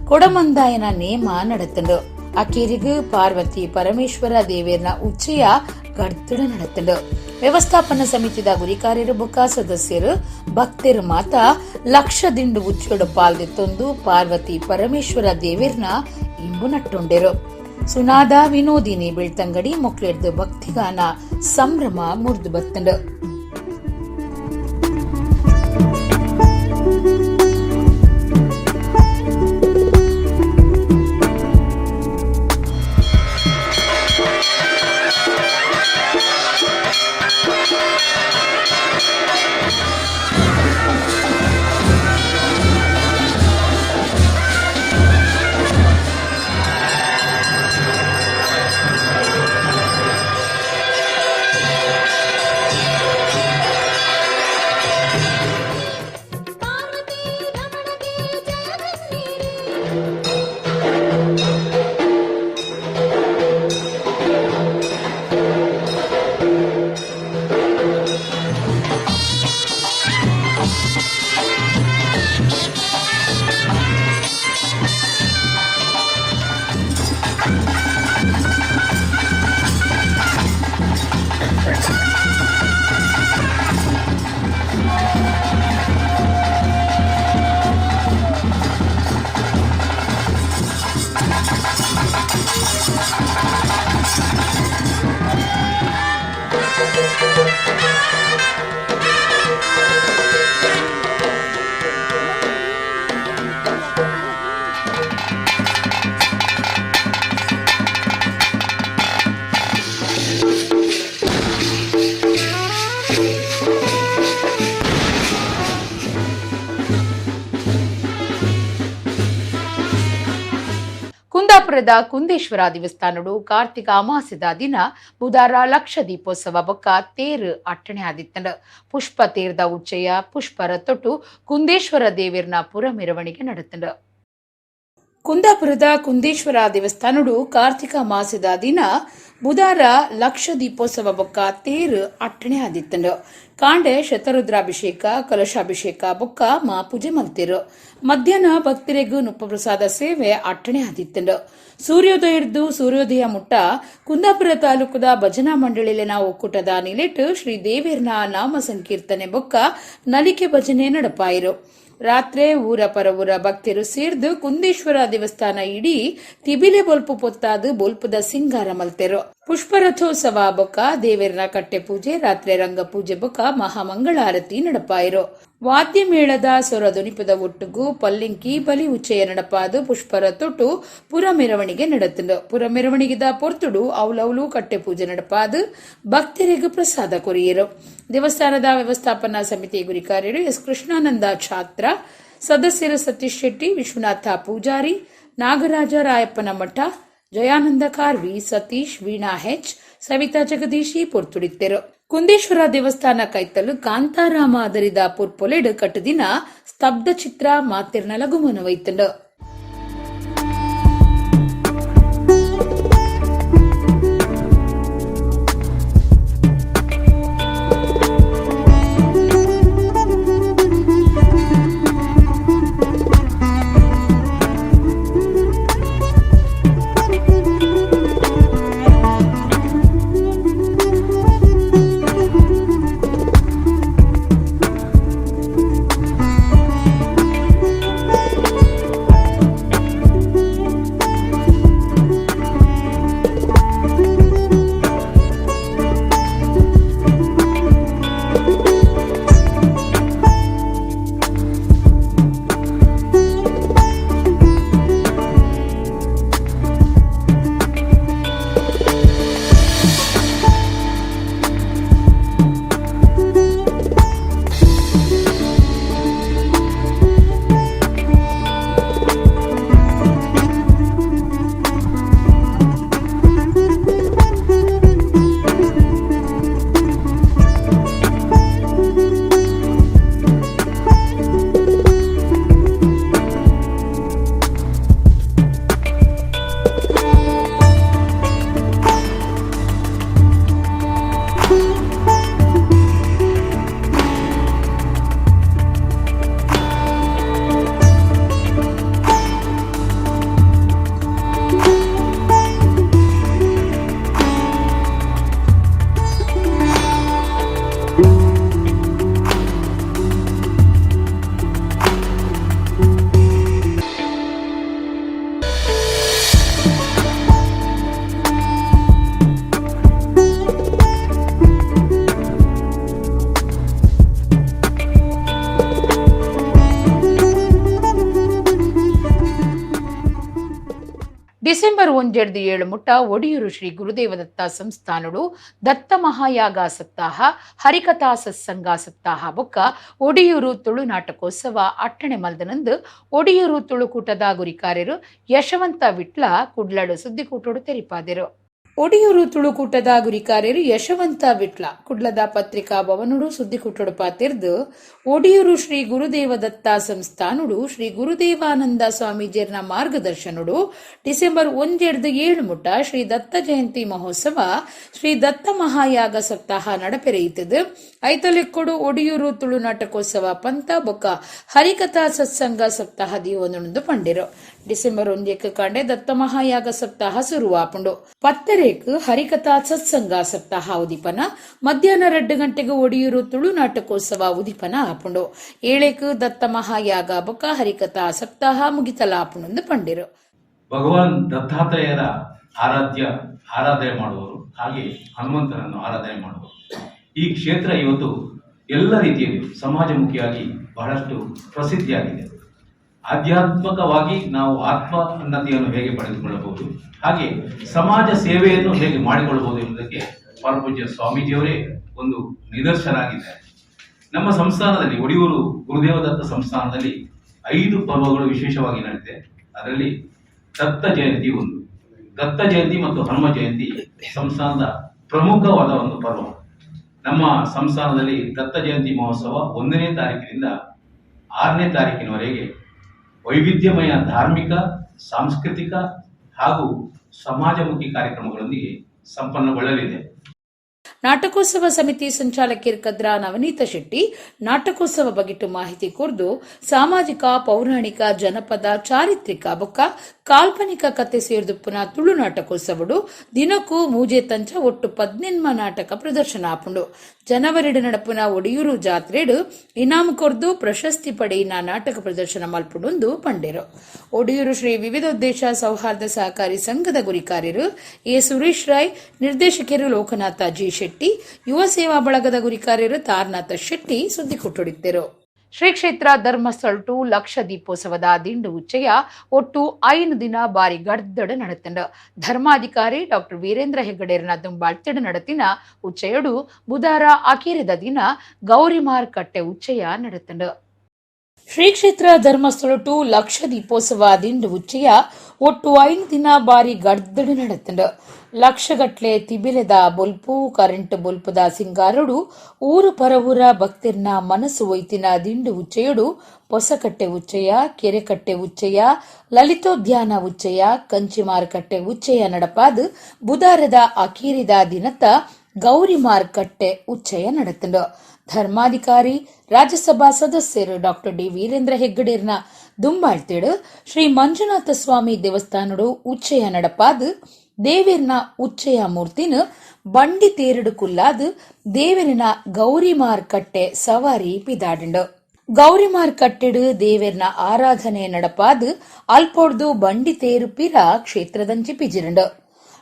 ಕೊಡಮಂದಾಯನ ನೇಮ ನಡೆತಂಡು. ಅಕೇರಿಗ ಪಾರ್ವತಿ ಪರಮೇಶ್ವರ ದೇವೇರ್ನ ಉಚ್ಚಯ ಗಡ್ತಡ ನಡೆತಂಡು. ವ್ಯವಸ್ಥಾಪನಾ ಸಮಿತಿದ ಗುರಿಕಾರ್ಯರು ಬೊಕ್ಕ ಸದಸ್ಯರು ಭಕ್ತರು ಮಾತ ಲಕ್ಷ ದಿಂಡು ಉಚ್ಚೋಡು ಪಾಲ್ದೆತ್ತೊಂದು ಪಾರ್ವತಿ ಪರಮೇಶ್ವರ ದೇವೇರ್ನ ಇಂಬು ನಟ್ಟುಂಡೆರು. ಸುನಾದ ವಿನೋದಿನಿ ಬೆಳ್ತಂಗಡಿ ಮೊಕ್ಲೆಡ್ದು ಭಕ್ತಿಗಾನ ಸಂಭ್ರಮ ಮುರಿದು ಬತ್ತಂಡು. ಕುಂದಾಪುರದ ಕುಂದೇಶ್ವರ ದೇವಸ್ಥಾನಡು ಕಾರ್ತಿಕ ಅಮಾಸ್ಯದ ದಿನ ಬುಧವಾರ ಲಕ್ಷ ದೀಪೋತ್ಸವ ಬೊಕ್ಕ ತೇರು ಅಟ್ಟಣೆ ಆದಿತ್ತಂಡ. ಪುಷ್ಪ ತೇರ್ದ ಉಚ್ಚಯ ಪುಷ್ಪರ ತೊಟ್ಟು ಕುಂದೇಶ್ವರ ದೇವೇರ್ನ ಪುರ ಮೆರವಣಿಗೆ ನಡೆತಂಡ. ಕುಂದಾಪುರದ ಕುಂದೇಶ್ವರ ದೇವಸ್ಥಾನಡು ಕಾರ್ತಿಕ ಮಾಸದ ದಿನ ಬುಧವಾರ ಲಕ್ಷ ದೀಪೋತ್ಸವ ಬೊಕ್ಕ ತೇರು ಅಟ್ಟಣೆ ಆದಿತ್ತಂಡ. ಕಾಂಡೆ ಶತರುದ್ರಾಭಿಷೇಕ ಕಲಶಾಭಿಷೇಕ ಬೊಕ್ಕ ಮಾಪೂಜೆ ಮಲ್ತಿರು. ಮಧ್ಯಾಹ್ನ ಭಕ್ತರಿಗೂ ನುಪ್ಪಪ್ರಸಾದ ಸೇವೆ ಅಟ್ಟಣೆ ಆದಿತ್ತಂಡ. ಸೂರ್ಯೋದಯ ಮುಟ್ಟ ಕುಂದಾಪುರ ತಾಲೂಕದ ಭಜನಾ ಮಂಡಳಿಲಿನ ಒಕ್ಕೂಟದ ನಿಲೆಟ್ ಶ್ರೀ ದೇವೇರ್ನ ನಾಮ ಸಂಕೀರ್ತನೆ ಬೊಕ್ಕ ನಲಿಕೆ ಭಜನೆ ನಡಪಾಯಿರು. ರಾತ್ರಿ ಊರ ಪರವೂರ ಭಕ್ತರು ಸೇರ್ದು ಕುಂದೇಶ್ವರ ದೇವಸ್ಥಾನ ಇಡೀ ತಿಬಿಲೆ ಬೊಲ್ಪು ಪೊತ್ತಾದು ಬೊಲ್ಪದ ಸಿಂಗಾರ ಮಲ್ತೆರು. ಪುಷ್ಪರಥೋತ್ಸವ ಬೊಕ್ಕ ದೇವೇರ್ನ ಕಟ್ಟೆ ಪೂಜೆ ರಾತ್ರಿ ರಂಗ ಪೂಜೆ ಬೊಕ್ಕ ಮಹಾಮಂಗಳಾರತಿ ನಡಪಾಯಿರು. ವಾದ್ಯ ಮೇಳದ ಸೊರ ಧ್ವನಿಪದ ಒಟ್ಟುಗು ಪಲ್ಲಿಂಕಿ ಬಲಿ ಉಚ್ಚಯ ನಡಪಾದು ಪುಷ್ಪರ ತೊಟ್ಟು ಪುರ ಮೆರವಣಿಗೆ ನಡೆತಂಡು. ಪುರ ಮೆರವಣಿಗೆದ ಪೊರ್ತುಡು ಅವಲವಲು ಕಟ್ಟೆ ಪೂಜೆ ನಡಪಾದು ಭಕ್ತರಿಗೂ ಪ್ರಸಾದ ಕೊರಿಯರು. ದೇವಸ್ಥಾನದ ವ್ಯವಸ್ಥಾಪನಾ ಸಮಿತಿ ಗುರಿಕಾರ್ಯರು ಎಸ್ ಕೃಷ್ಣಾನಂದ ಛಾತ್ರ, ಸದಸ್ಯರು ಸತೀಶ್ ಶೆಟ್ಟಿ, ವಿಶ್ವನಾಥ ಪೂಜಾರಿ, ನಾಗರಾಜ ರಾಯಪ್ಪನ ಮಠ, ಜಯಾನಂದ ಕಾರ್ವಿ, ಸತೀಶ್, ವೀಣಾ ಹೆಚ್, ಸವಿತಾ ಜಗದೀಶಿ ಪೊರ್ತುಡಿತ್ತರು. ಕುಂದೇಶ್ವರ ದೇವಸ್ಥಾನ ಕೈತಲು ಕಾಂತಾರಾಮ ಆಧರಿದ ಪುರ್ಪೊಲೆಡ್ ಕಟ್ಟದಿನ ಸ್ತಬ್ಧ ಚಿತ್ರ ಮಾತಿರ್ನ ಲಘುಮನವೈತಂಡು. ಡಿಸೆಂಬರ್ 1-7 ಮುಟ್ಟ ಒಡಿಯೂರು ಶ್ರೀ ಗುರುದೇವದತ್ತ ಸಂಸ್ಥಾನಡು ದತ್ತ ಮಹಾಯಾಗ ಸಪ್ತಾಹ ಹರಿಕಥಾ ಸತ್ಸಂಗ ಸಪ್ತಾಹ ಬೊಕ್ಕ ಒಡಿಯೂರು ತುಳು ನಾಟಕೋತ್ಸವ ಅಟ್ಟಣೆ ಮಲ್ದನಂದು ಒಡಿಯೂರು ತುಳುಕೂಟದ ಗುರಿಕಾರ್ಯರು ಯಶವಂತ ವಿಟ್ಲ ಕುಡ್ಲಡು ಸುದ್ದಿಕೂಟೋಡು ತೆರಿಪಾದರು. ಒಡಿಯೂರು ತುಳುಕೂಟದ ಗುರಿಕಾರ್ಯರು ಯಶವಂತ ವಿಟ್ಲ ಕುಡ್ಲದ ಪತ್ರಿಕಾ ಭವನುಡು ಸುದ್ದಿಕೂಟೋಡು ಪಾತಿರ್ದು ಒಡಿಯೂರು ಶ್ರೀ ಗುರುದೇವದತ್ತ ಸಂಸ್ಥಾನುಡು ಶ್ರೀ ಗುರುದೇವಾನಂದ ಸ್ವಾಮೀಜಿಯರ್ನ ಮಾರ್ಗದರ್ಶನುಡು ಡಿಸೆಂಬರ್ 1-7 ಮುಟ್ಟ ಶ್ರೀ ದತ್ತ ಜಯಂತಿ ಮಹೋತ್ಸವ ಶ್ರೀ ದತ್ತ ಮಹಾಯಾಗ ಸಪ್ತಾಹ ನಡಪೆರೆಯಿತದು. ಐತಲೆಕ್ಕೊಡು ಒಡಿಯೂರು ತುಳು ನಾಟಕೋತ್ಸವ ಪಂತ ಬೊಕ್ಕ ಹರಿಕಥಾ ಸತ್ಸಂಗ ಸಪ್ತಾಹ ದೀವೊಂದು ಪಂಡಿರು. ಡಿಸೆಂಬರ್ 1 ಕಂಡೆ ದತ್ತ ಮಹಾಯಾಗ ಸಪ್ತಾಹ ಶುರುವಾಪುಂಡು. ಪತ್ತರೇಕ್ ಹರಿಕಥಾ ಸತ್ಸಂಗ ಸಪ್ತಾಹ ಉದಿಪನ ಮಧ್ಯಾಹ್ನ 2 ಗಂಟೆಗೆ ಒಡಿಯೂರು ತುಳು ನಾಟಕೋತ್ಸವ ಉದಿಪನ ಆಪುಂಡು. 7 ದತ್ತ ಮಹಾಯಾಗ ಬೊಕ್ಕ ಹರಿಕಥಾ ಸಪ್ತಾಹ ಮುಗಿತಲಾಪುಂಡು ಪಂಡಿರು. ಭಗವಾನ್ ದತ್ತಾತ್ರೇಯರ ಆರಾಧನೆ ಮಾಡುವವರು, ಹಾಗೆ ಹನುಮಂತನನ್ನು ಆರಾಧನೆ ಮಾಡುವರು. ಈ ಕ್ಷೇತ್ರ ಇವತ್ತು ಎಲ್ಲ ರೀತಿಯಲ್ಲಿ ಸಮಾಜಮುಖಿಯಾಗಿ ಬಹಳಷ್ಟು ಪ್ರಸಿದ್ಧಿಯಾಗಿದೆ. ಆಧ್ಯಾತ್ಮಿಕವಾಗಿ ನಾವು ಆತ್ಮ ಉನ್ನತಿಯನ್ನು ಹೇಗೆ ಪಡೆದುಕೊಳ್ಳಬಹುದು, ಹಾಗೆ ಸಮಾಜ ಸೇವೆಯನ್ನು ಹೇಗೆ ಮಾಡಿಕೊಳ್ಳಬಹುದು ಎಂಬುದಕ್ಕೆ ಪರಪೂಜ್ಯ ಸ್ವಾಮೀಜಿಯವರೇ ಒಂದು ನಿದರ್ಶನ ಆಗಿದ್ದಾರೆ. ನಮ್ಮ ಸಂಸ್ಥಾನದಲ್ಲಿ ಒಡಿಯೂರು ಗುರುದೇವದತ್ತ ಸಂಸ್ಥಾನದಲ್ಲಿ 5 ಪರ್ವಗಳು ವಿಶೇಷವಾಗಿ ನಡೆದಿದೆ. ಅದರಲ್ಲಿ ದತ್ತ ಜಯಂತಿ ಒಂದು. ದತ್ತ ಜಯಂತಿ ಮತ್ತು ಹನುಮ ಜಯಂತಿ ಸಂಸ್ಥಾನದ ಪ್ರಮುಖವಾದ ಒಂದು ಪರ್ವ. ನಮ್ಮ ಸಂಸ್ಥಾನದಲ್ಲಿ ದತ್ತ ಜಯಂತಿ ಮಹೋತ್ಸವ 1ನೇ ತಾರೀಕಿನಿಂದ 6ನೇ ತಾರೀಕಿನವರೆಗೆ ವೈವಿಧ್ಯಮಯ ಧಾರ್ಮಿಕ, ಸಾಂಸ್ಕೃತಿಕ ಹಾಗೂ ಸಮಾಜಮುಖಿ ಕಾರ್ಯಕ್ರಮಗಳೊಂದಿಗೆ ಸಂಪನ್ನಗೊಳ್ಳಲಿದೆ. ನಾಟಕೋತ್ಸವ ಸಮಿತಿ ಸಂಚಾಲಕಿಯರ್ ಕದ್ರಾ ನವನೀತ ಶೆಟ್ಟಿ ನಾಟಕೋತ್ಸವ ಬಗೆಟ್ಟು ಮಾಹಿತಿ ಕೊರ್ದು ಸಾಮಾಜಿಕ, ಪೌರಾಣಿಕ, ಜನಪದ, ಚಾರಿತ್ರಿಕ ಬೊಕ್ಕ ಕಾಲ್ಪನಿಕ ಕತೆ ಸೇರಿದುಪ್ಪುನ ತುಳು ನಾಟಕೋತ್ಸವಡು ದಿನಕ್ಕೂ ಮೂಜೆ ತಂಚ ಒಟ್ಟು 18 ನಾಟಕ ಪ್ರದರ್ಶನ ಆಪುಂಡು. ಜನವರಿ ನಡಪುನ ಒಡಿಯೂರು ಜಾತ್ರೆಡು ಇನಾಮ್ ಕೊರ್ದು ಪ್ರಶಸ್ತಿ ಪಡೆಯಿನ ನಾಟಕ ಪ್ರದರ್ಶನ ಮಲ್ಪುಂಡು ಪಂಡೇರು. ಒಡಿಯೂರು ಶ್ರೀ ವಿವಿಧೋದ್ದೇಶ ಸೌಹಾರ್ದ ಸಹಕಾರಿ ಸಂಘದ ಗುರಿಕಾರ್ಯರು ಎ ಸುರೇಶ್ ರಾಯ್, ನಿರ್ದೇಶಕರು ಲೋಕನಾಥ ಜಿ ಶೆಟ್ಟಿ, ಯುವ ಸೇವಾ ಬಳಗದ ಗುರಿಕಾರ್ಯರು ತಾರನಾಥ ಶೆಟ್ಟಿ ಸುದ್ದಿ ಕೊಟ್ಟೊಡಿದ್ದರು. ಶ್ರೀ ಕ್ಷೇತ್ರ ಧರ್ಮಸ್ಥಳ ಟು ಲಕ್ಷ ದೀಪೋತ್ಸವದ ದಿಂಡು ಉಚ್ಚಯ ಒಟ್ಟು 5 ದಿನ ಬಾರಿ ಗಡ್ದಡ ನಡತಂಡ. ಧರ್ಮಾಧಿಕಾರಿ ಡಾಕ್ಟರ್ ವೀರೇಂದ್ರ ಹೆಗ್ಗಡೇರನ ದುಂಬಾಳ್ತಿಡ ನಡತಿನ ಉಚ್ಚಯಡು ಬುಧವಾರ ಅಖೀರದ ದಿನ ಗೌರಿಮಾರ್ ಕಟ್ಟೆ ಉಚ್ಚಯ ನಡತಂಡ. ಶ್ರೀ ಕ್ಷೇತ್ರ ಧರ್ಮಸ್ಥಳ ಟು ಲಕ್ಷ ದೀಪೋತ್ಸವ ದಿಂಡು ಉಚ್ಚಯ ಒಟ್ಟು 5 ದಿನ ಬಾರಿ ಗಡ್ದಡ ನಡತಂಡ. ಲಕ್ಷಗಟ್ಲೆ ತಿಬಿಲೆದ ಬೊಲ್ಪು, ಕರೆಂಟ್ ಬೊಲ್ಪುದ ಸಿಂಗಾರಡು ಊರು ಪರವೂರ ಭಕ್ತಿರ್ನ ಮನಸ್ಸು ಒಯ್ತಿನ ದಿಂಡು ಉಚ್ಚೆಯಡು ಹೊಸಕಟ್ಟೆ ಉಚ್ಚಯ, ಕೆರೆಕಟ್ಟೆ ಉಚ್ಚಯ, ಲಲಿತೋದ್ಯಾನ ಉಚ್ಚಯ, ಕಂಚಿಮಾರುಕಟ್ಟೆ ಉಚ್ಚಯ ನಡಪಾದ ಬುಧಾರದ ಅಕೀರಿದ ದಿನತ ಗೌರಿ ಮಾರುಕಟ್ಟೆ ಉಚ್ಚಯ ನಡತಂಡ. ಧರ್ಮಾಧಿಕಾರಿ ರಾಜ್ಯಸಭಾ ಸದಸ್ಯರು ಡಾಕ್ಟರ್ ಡಿ ವೀರೇಂದ್ರ ಹೆಗ್ಗಡೇರ್ನ ದುಂಬಾಳ್ತೇಡು ಶ್ರೀ ಮಂಜುನಾಥ ಸ್ವಾಮಿ ದೇವಸ್ಥಾನಡು ಉಚ್ಚಯ ನಡಪಾದ ದೇವೇರ್ನ ಉಚ್ಚಯ ಮೂರ್ತಿನ ಬಂಡಿ ತೇರಡು ಕುಲ್ಲಾದ ದೇವೇರಿನ ಗೌರಿಮಾರ್ ಕಟ್ಟೆ ಸವಾರಿ ಪಿದಾಡಂಡು. ಗೌರಿಮಾರ್ ಕಟ್ಟೆಡು ದೇವೇರ್ನ ಆರಾಧನೆ ನಡಪಾದ ಅಲ್ಪೊಡ್ದು ಬಂಡಿ ತೇರು ಪಿರ ಕ್ಷೇತ್ರದಂಚಿ ಪಿಜಿರಂಡು.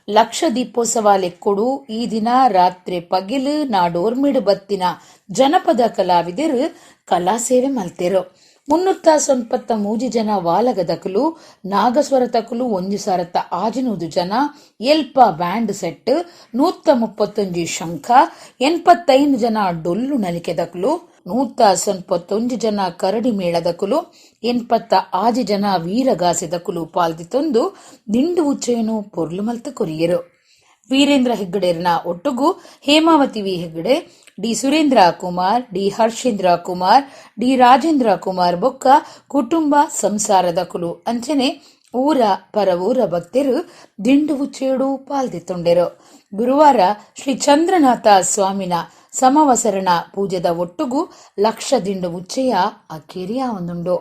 ಲಕ್ಷ ದೀಪೋತ್ಸವ ಲೆಕ್ಕೊಡು ಈ ದಿನ ರಾತ್ರಿ ಪಗಿಲು ನಾಡೋರ್ಮಿಡು ಬತ್ತಿನ ಜನಪದ ಕಲಾವಿದರು ಕಲಾ ಸೇವೆ ಮಲ್ತೇರು. 393 ಜನ ವಾಲಗದಕಲು, ನಾಗಸ್ವರ ತಕಲು 1 ಸಾರತ್ತ ಆಜಿನೂದು ಜನ, ಎಲ್ಪ ಬ್ಯಾಂಡ್ ಸೆಟ್, 135 ಶಂಖ, 85 ಜನ ಡೊಲ್ಲು ನಲಿಕೆದಕಲು, 191 ಜನ ಕರಡಿ ಮೇಳದಕಲು, 86 ಜನ ವೀರಗಾಸೆದಕಲು ಪಾಲ್ದಿತೊಂದು ದಿಂಡು ಉಚ್ಚಯನು ಪೊರ್ಲು ಮಲ್ತ ಕೊರಿಯರು. ವೀರೇಂದ್ರ ಹೆಗ್ಗಡೇರನ ಒಟ್ಟುಗು Hemavathi V Heggade, D Surendra Kumar, D Harshendra Kumar, D Rajendra Kumar ಬೊಕ್ಕ ಕುಟುಂಬ ಸಂಸಾರದಕುಲು ಅಂಚನೆ ಊರ ಪರವೂರ ಭಕ್ತರು ದಿಂಡು ಉಚ್ಚೆಯಡು ಪಾಲ್ದಿತ್ತೊಂಡೆರು. ಗುರುವಾರ ಶ್ರೀ ಚಂದ್ರನಾಥ ಸ್ವಾಮಿನ ಸಮವಸರಣ ಪೂಜೆದ ಒಟ್ಟುಗು ಲಕ್ಷ ದಿಂಡು ಉಚ್ಚೆಯ ಅಕ್ಕೇರಿಯ ಒಂದುಂಡು.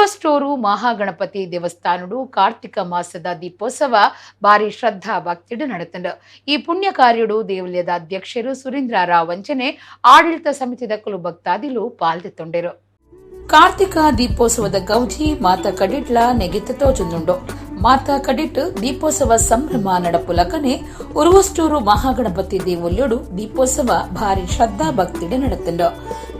ಉರುವಷ್ಟೂರು ಮಹಾಗಣಪತಿ ದೇವಸ್ಥಾನಡು ಕಾರ್ತಿಕ ಮಾಸದ ದೀಪೋತ್ಸವ ಭಾರಿ ಶ್ರದ್ಧಾ ಭಕ್ತಿಡು ನಡೆತಂಡು. ಈ ಪುಣ್ಯ ಕಾರ್ಯಡು ದೇವಾಲಯದ ಅಧ್ಯಕ್ಷರು ಸುರೇಂದ್ರ ರಾವ್ ವಂಚನೆ ಆಡಳಿತ ಸಮಿತಿದ ಕುಲು ಭಕ್ತಾದಿಲು ಪಾಲ್ಗೊಳ್ಳುತ್ತೊಂಡರು. ಕಾರ್ತಿಕ ದೀಪೋತ್ಸವದ ಗೌಜಿ ಮಾತಾ ಕಡಿಟ್ಲ ನೆಗೆತ ತೋಜುಂದುಂಡು. ಮಾತಾ ಕಡಿಟ್ ದೀಪೋತ್ಸವ ಸಂಭ್ರಮ ನಡಪುಲಕನೆ ಉರುವಷ್ಟೂರು ಮಹಾಗಣಪತಿ ದೇವಾಲಯಡು ದೀಪೋತ್ಸವ ಭಾರಿ ಶ್ರದ್ಧಾ ಭಕ್ತಿಡೆ ನಡೆತಂಡು.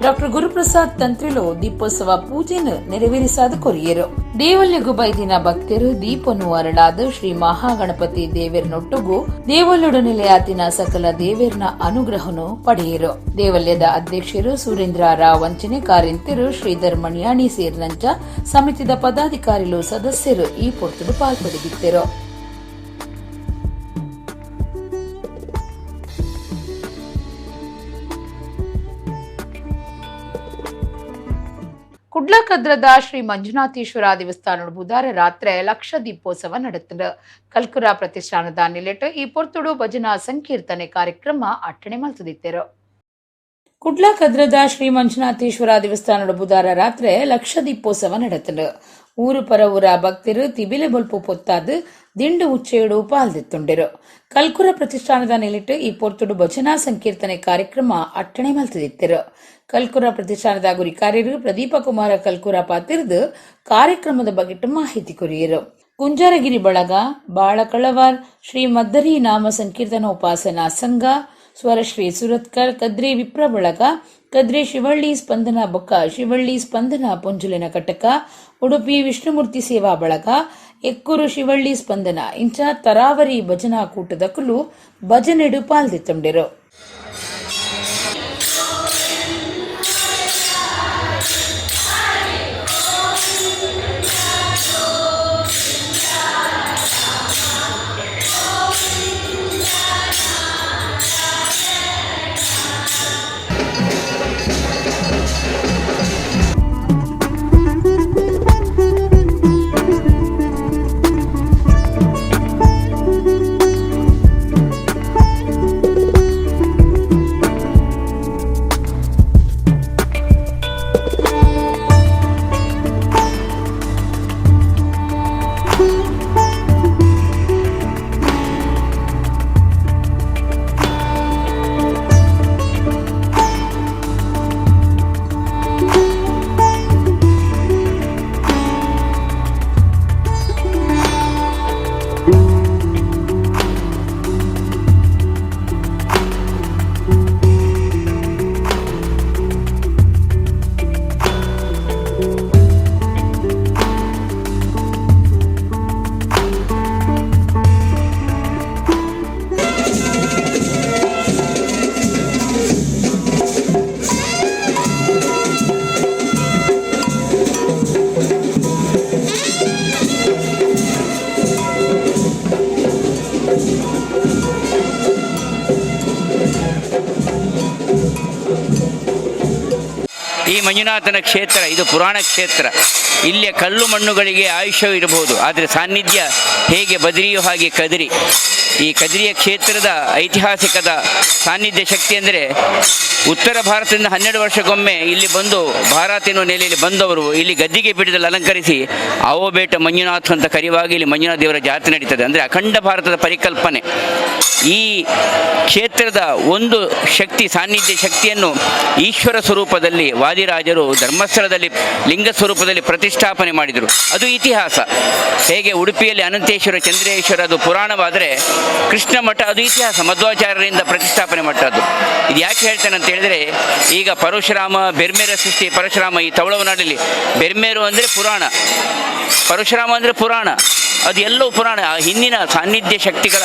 ಡಾಕ್ಟರ್ ಗುರುಪ್ರಸಾದ್ ತಂತ್ರಿಲು ದೀಪೋತ್ಸವ ಪೂಜೆನು ನೆರವೇರಿಸಾದ ಕೊರಿಯರು. ದೇವಾಲಯಗು ಬೈದಿನ ಭಕ್ತರು ದೀಪನು ಅರಳಾದ ಶ್ರೀ ಮಹಾಗಣಪತಿ ದೇವೇರ್ನೊಟ್ಟುಗು ದೇವಾಲಯಡು ನೆಲೆಯಾತಿನ ಸಕಲ ದೇವೇರ್ನ ಅನುಗ್ರಹನು ಪಡೆಯರು. ದೇವಾಲಯದ ಅಧ್ಯಕ್ಷರು ಸುರೇಂದ್ರ ರಾವ್ ವಂಚನೆ ಕಾರ್ಯಂತರು ಶ್ರೀಧರ್ ಮಣಿಯಾಣಿ ಸೇರಿನಂಚ ಸಮಿತಿದ ಪದಾಧಿಕಾರಿಗಳು ಸದಸ್ಯರು ಈ ಪೊರ್ತುಡು ಪಾಲ್ಪಡಿದಿದ್ದರು. ಕುಡ್ಲ ಕದ್ರದ ಶ್ರೀ ಮಂಜುನಾಥೇಶ್ವರ ದೇವಸ್ಥಾನ ಬುಧವಾರ ರಾತ್ರಿ ಲಕ್ಷ ದೀಪೋತ್ಸವ ನಡೆತಂಡು. ಕಲ್ಕುರ ಪ್ರತಿಷ್ಠಾನದ ನಿಲೆಟ್ಟು ಈ ಪೊರ್ತುಡು ಭಜನಾ ಸಂಕೀರ್ತನೆ ಕಾರ್ಯಕ್ರಮ ಅಟ್ಟಣೆ ಮಲ್ತದಿದ್ದರು. ಕುಡ್ಲ ಕದ್ರದ ಶ್ರೀ ಮಂಜುನಾಥೇಶ್ವರ ದೇವಸ್ಥಾನ ಬುಧವಾರ ರಾತ್ರಿ ಲಕ್ಷ ದೀಪೋತ್ಸವ ನಡೆತಂಡು. ಊರು ಪರ ಊರ ಭಕ್ತರು ತಿಬಿಲೆ ಬಲ್ಪು ಪೊತ್ತಾದು ದಿಂಡು ಉಚ್ಚೇಡು ಪಾಲ್ದೆತ್ತುಂಡರು. ಕಲ್ಕುರ ಪ್ರತಿಷ್ಠಾನದ ನೆಲಿಟ್ಟು ಈ ಪೊರ್ತುಡು ಭಜನಾ ಸಂಕೀರ್ತನೆ ಕಾರ್ಯಕ್ರಮ ಅಟ್ಟಣೆ ಮಲ್ತದಿತ್ತರು. ಕಲ್ಕುರ ಪ್ರತಿಷ್ಠಾನದ ಗುರಿ ಕಾರ್ಯರು ಪ್ರದೀಪ ಕುಮಾರ ಕಲ್ಕುರ ಪಾತಿರ್ದು ಕಾರ್ಯಕ್ರಮದ ಬಗ್ಗೆ ಮಾಹಿತಿ ಕೊರಿಯರು. ಕುಂಜಾರಗಿರಿ ಬಳಗ, ಬಾಳಕಳವಾರ್, ಶ್ರೀ ಮದ್ದರಿ ನಾಮ ಸಂಕೀರ್ತನ ಉಪಾಸನಾ ಸಂಘ, ಸ್ವರಶ್ರೀ ಸುರತ್ಕರ್, ಕದ್ರಿ ವಿಪ್ರ ಬಳಗ, ಕದ್ರಿ ಶಿವಳ್ಳಿ ಸ್ಪಂದನ ಬೊಕ್ಕ ಶಿವಳ್ಳಿ ಸ್ಪಂದನ ಪೊಂಜುಲಿನ ಕಟಕ, ಉಡುಪಿ ವಿಷ್ಣುಮೂರ್ತಿ ಸೇವಾ ಬಳಗ, ಎಕ್ಕೂರು ಶಿವಳ್ಳಿ ಸ್ಪಂದನ ಇಂಚ ತರಾವರಿ ಭಜನಾ ಕೂಟದ ಕುಲು ಭಜನೆಡು ಪಾಲ್ದೆತ್ತೊಂಡರು. ಈ ಮಂಜುನಾಥನ ಕ್ಷೇತ್ರ ಇದು ಪುರಾಣ ಕ್ಷೇತ್ರ. ಇಲ್ಲಿಯ ಕಲ್ಲು ಮಣ್ಣುಗಳಿಗೆ ಆಯುಷ್ಯ ಇರಬಹುದು, ಆದರೆ ಸಾನ್ನಿಧ್ಯ ಹೇಗೆ ಬದರಿಯೋ ಹಾಗೆ ಕದಿರಿ. ಈ ಕದಿರಿಯ ಕ್ಷೇತ್ರದ ಐತಿಹಾಸಿಕದ ಸಾನ್ನಿಧ್ಯ ಶಕ್ತಿ ಅಂದರೆ ಉತ್ತರ ಭಾರತದಿಂದ 12 ವರ್ಷಕ್ಕೊಮ್ಮೆ ಇಲ್ಲಿ ಬಂದು ಭಾರತ ಎನ್ನುವ ನೆಲೆಯಲ್ಲಿ ಬಂದವರು ಇಲ್ಲಿ ಗದ್ದಿಗೆ ಪೀಠದಲ್ಲಿ ಅಲಂಕರಿಸಿ ಅವೋಬೇಟ ಮಂಜುನಾಥ ಅಂತ ಕರೆಯುವಾಗ ಇಲ್ಲಿ ಮಂಜುನಾಥ ದೇವರ ಜಾತ್ರೆ ನಡೀತದೆ. ಅಂದರೆ ಅಖಂಡ ಭಾರತದ ಪರಿಕಲ್ಪನೆ. ಈ ಕ್ಷೇತ್ರದ ಒಂದು ಶಕ್ತಿ, ಸಾನ್ನಿಧ್ಯ ಶಕ್ತಿಯನ್ನು ಈಶ್ವರ ಸ್ವರೂಪದಲ್ಲಿ ವಾದಿರಾಜರು ಧರ್ಮಸ್ಥಳದಲ್ಲಿ ಲಿಂಗ ಸ್ವರೂಪದಲ್ಲಿ ಪ್ರತಿಷ್ಠಾಪನೆ ಮಾಡಿದರು. ಅದು ಇತಿಹಾಸ. ಹೇಗೆ ಉಡುಪಿಯಲ್ಲಿ ಅನಂತೇಶ್ವರ ಚಂದ್ರೇಶ್ವರ ಅದು ಪುರಾಣವಾದರೆ ಕೃಷ್ಣ ಮಠ ಅದು ಇತಿಹಾಸ, ಮಧ್ವಾಚಾರ್ಯರಿಂದ ಪ್ರತಿಷ್ಠಾಪನೆ ಮಟ್ಟದ್ದು. ಇದು ಯಾಕೆ ಹೇಳ್ತೇನೆ ಅಂತ ಹೇಳಿದರೆ, ಈಗ ಪರಶುರಾಮ ಬೆರ್ಮೇರ ಸೃಷ್ಟಿ, ಪರಶುರಾಮ ಈ ತವಳವನಾಡಲ್ಲಿ ಬೆರ್ಮೇರು ಅಂದರೆ ಪುರಾಣ, ಪರಶುರಾಮ ಅಂದರೆ ಪುರಾಣ, ಅದು ಎಲ್ಲವೂ ಪುರಾಣ. ಆ ಹಿಂದಿನ ಸಾನ್ನಿಧ್ಯ ಶಕ್ತಿಗಳ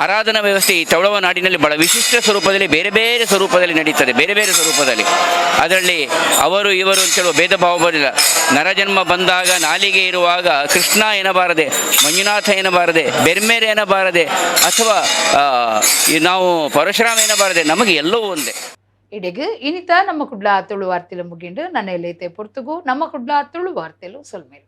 ಆರಾಧನಾ ವ್ಯವಸ್ಥೆ ಈ ತವಳವ ನಾಡಿನಲ್ಲಿ ಬಹಳ ವಿಶಿಷ್ಟ ಸ್ವರೂಪದಲ್ಲಿ ಬೇರೆ ಬೇರೆ ಸ್ವರೂಪದಲ್ಲಿ ನಡೀತದೆ, ಬೇರೆ ಬೇರೆ ಸ್ವರೂಪದಲ್ಲಿ. ಅದರಲ್ಲಿ ಅವರು ಇವರು ಅಂತೇಳುವ ಭೇದ ಭಾವ ಬರಲಿಲ್ಲ. ನರಜನ್ಮ ಬಂದಾಗ ನಾಲಿಗೆ ಇರುವಾಗ ಕೃಷ್ಣ ಎನ್ನಬಾರದೆ, ಮಂಜುನಾಥ ಎನ್ನಬಾರದೆ, ಬೆರ್ಮೇರೆ ಎನ್ನಬಾರದೆ, ಅಥವಾ ನಾವು ಪರಶುರಾಮ ಎನ್ನಬಾರದೆ, ನಮಗೆ ಎಲ್ಲವೂ ಒಂದೇ. ಇಡೆಗೆ ಇನಿತ ನಮ್ಮ ಕುಡ್ಲ ತುಳು ವಾರ್ತೆಲು ಮುಗಿಂಡು ನನ್ನ ಎಲ್ಲೈತೆ ಪೊರ್ತುಗು ನಮ್ಮ ಕುಡ್ಲ ತುಳು ವಾರ್ತೆಲು ಸೊಲ್ಮೇರು.